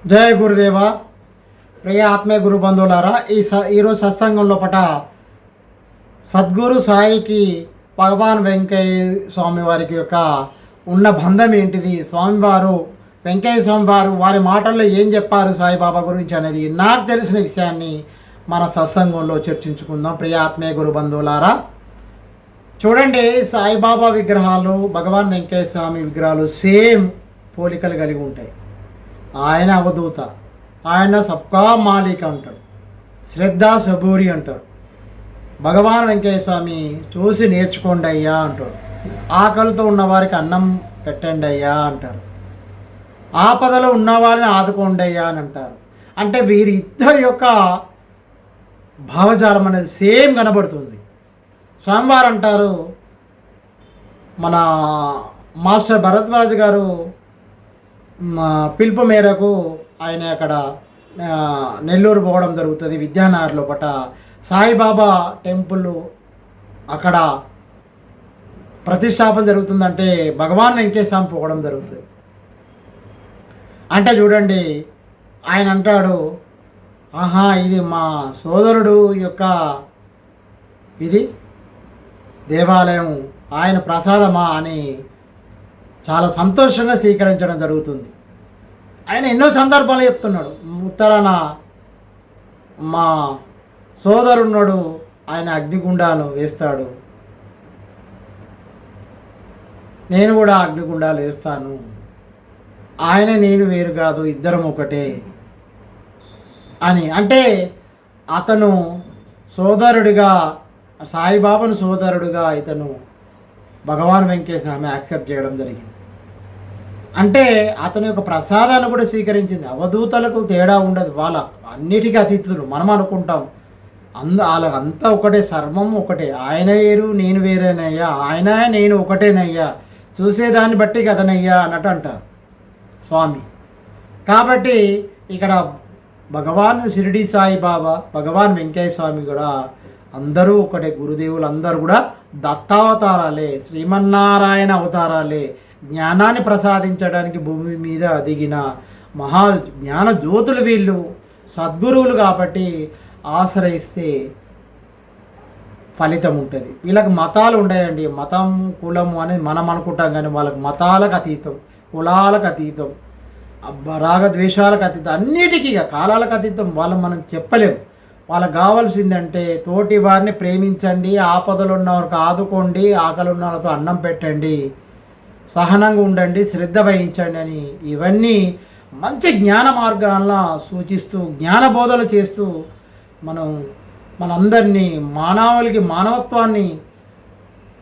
జయ గురుదేవ. ప్రియ ఆత్మీయ గురు బంధువులారా, ఈరోజు సత్సంగంలో సద్గురు సాయికి భగవాన్ వెంకయ్య స్వామి వారికి యొక్క ఉన్న బంధం ఏంటిది, స్వామివారు వెంకయ్య స్వామి వారు వారి మాటల్లో ఏం చెప్పారు సాయిబాబా గురించి అనేది నాకు తెలిసిన విషయాన్ని మన సత్సంగంలో చర్చించుకుందాం. ప్రియ ఆత్మీయ గురు బంధువులారా, చూడండి, సాయిబాబా విగ్రహాలు భగవాన్ వెంకయ్య స్వామి విగ్రహాలు సేమ్ పోలికలు కలిగి ఉంటాయి. ఆయన అవధూత, ఆయన సబ్కా మాలిక్ అంటాడు, శ్రద్ధ సబూరి అంటారు. భగవాన్ వెంకయ్య స్వామి చూసి నేర్చుకోండి అయ్యా అంటాడు. ఆకలితో ఉన్నవారికి అన్నం పెట్టండి అయ్యా అంటారు. ఆపదలో ఉన్నవారిని ఆదుకోండి అయ్యా అని అంటారు. అంటే వీరి ఇద్దరి యొక్క భావజాలం అనేది సేమ్ కనబడుతుంది. స్వామివారు అంటారు, మన మాస్టర్ భరద్వాజ్ గారు పిలుపు మేరకు ఆయన అక్కడ నెల్లూరు పోవడం జరుగుతుంది. విద్యానగర్ లోపట సాయిబాబా టెంపుల్ అక్కడ ప్రతిష్టాపన జరుగుతుందంటే భగవాన్ వెంకయ్య స్వామి పోవడం జరుగుతుంది. అంటే చూడండి, ఆయన అంటాడు, ఆహా, ఇది మా సోదరుడు యొక్క ఇది దేవాలయం, ఆయన ప్రసాదమా అని చాలా సంతోషంగా స్వీకరించడం జరుగుతుంది. ఆయన ఎన్నో సందర్భాలు చెప్తున్నాడు. ఉత్తరాన మా సోదరున్నాడు, ఆయన అగ్నిగుండాలు వేస్తాడు, నేను కూడా అగ్నిగుండాలు వేస్తాను, ఆయన నేను వేరు కాదు, ఇద్దరం ఒకటే అని. అంటే అతను సోదరుడిగా, సాయిబాబాను సోదరుడిగా ఇతను భగవాన్ వెంకయ్య స్వామి యాక్సెప్ట్ చేయడం జరిగింది. అంటే అతని యొక్క ప్రసాదాన్ని కూడా స్వీకరించింది. అవధూతలకు తేడా ఉండదు, వాళ్ళ అన్నిటికీ అతిథులు. మనం అనుకుంటాం వాళ్ళంతా ఒకటే, సర్వం ఒకటే, ఆయన వేరు నేను వేరేనయ్యా, ఆయన నేను ఒకటేనయ్యా, చూసేదాన్ని బట్టి కదనయ్యా అన్నట్టు అంటారు స్వామి. కాబట్టి ఇక్కడ భగవాన్ షిరిడి సాయిబాబా, భగవాన్ వెంకయ్య స్వామి కూడా అందరూ ఒకటే. గురుదేవులు అందరూ కూడా దత్తావతారాలే, శ్రీమన్నారాయణ అవతారాలే. జ్ఞానాన్ని ప్రసాదించడానికి భూమి మీద దిగిన మహా జ్ఞాన జ్యోతులు వీళ్ళు, సద్గురువులు. కాబట్టి ఆశ్రయిస్తే ఫలితం ఉంటుంది. వీళ్ళకి మతాలు ఉన్నాయండి. మతం కులము అని మనం అనుకుంటాం, కానీ వాళ్ళకి మతాలకు అతీతం, కులాలకు అతీతం, రాగద్వేషాలకు అతీతం, అన్నిటికీ కాలాలకు అతీతం. మనం చెప్పలేము. వాళ్ళకి కావాల్సిందంటే తోటి వారిని ప్రేమించండి, ఆపదలు ఉన్నవారికి ఆదుకోండి, ఆకలి ఉన్న వాళ్ళతో అన్నం పెట్టండి, సహనంగా ఉండండి, శ్రద్ధ వహించండి అని ఇవన్నీ మంచి జ్ఞాన మార్గాల్లో సూచిస్తూ, జ్ఞాన బోధలు చేస్తూ మనందరినీ మానవులకి మానవత్వాన్ని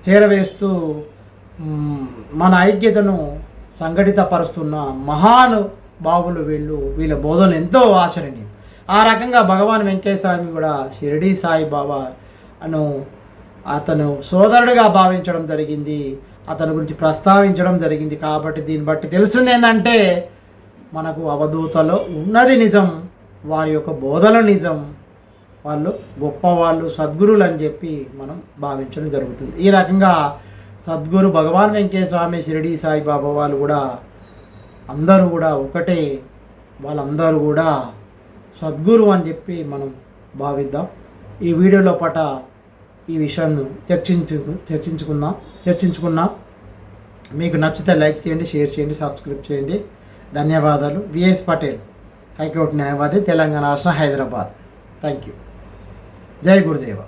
చేరవేస్తూ మన ఐక్యతను సంఘటితపరుస్తున్న మహానుభావులు వీళ్ళ బోధనలు ఎంతో ఆచరణీయం. ఆ రకంగా భగవాన్ వెంకయ్య స్వామి కూడా షిరిడి సాయిబాబా అతను సోదరుడిగా భావించడం జరిగింది, అతని గురించి ప్రస్తావించడం జరిగింది. కాబట్టి దీన్ని బట్టి తెలుస్తుంది ఏంటంటే, మనకు అవధూతలో ఉన్నది నిజం, వారి యొక్క బోధన నిజం, వాళ్ళు గొప్పవాళ్ళు, సద్గురులు అని చెప్పి మనం భావించడం జరుగుతుంది. ఈ రకంగా సద్గురు భగవాన్ వెంకయ్య స్వామి, షిరిడి సాయిబాబా వాళ్ళు కూడా అందరూ కూడా ఒకటే, వాళ్ళందరూ కూడా సద్గురు అని చెప్పి మనం భావిద్దాం. ఈ వీడియోలో ఈ విషయాన్ని చర్చించుకున్నాం. మీకు నచ్చితే లైక్ చేయండి, షేర్ చేయండి, సబ్స్క్రైబ్ చేయండి. ధన్యవాదాలు. విఎస్ పటేల్, హైకోర్టు న్యాయవాది, తెలంగాణ రాష్ట్రం, హైదరాబాద్. Thank you. జై గురుదేవ.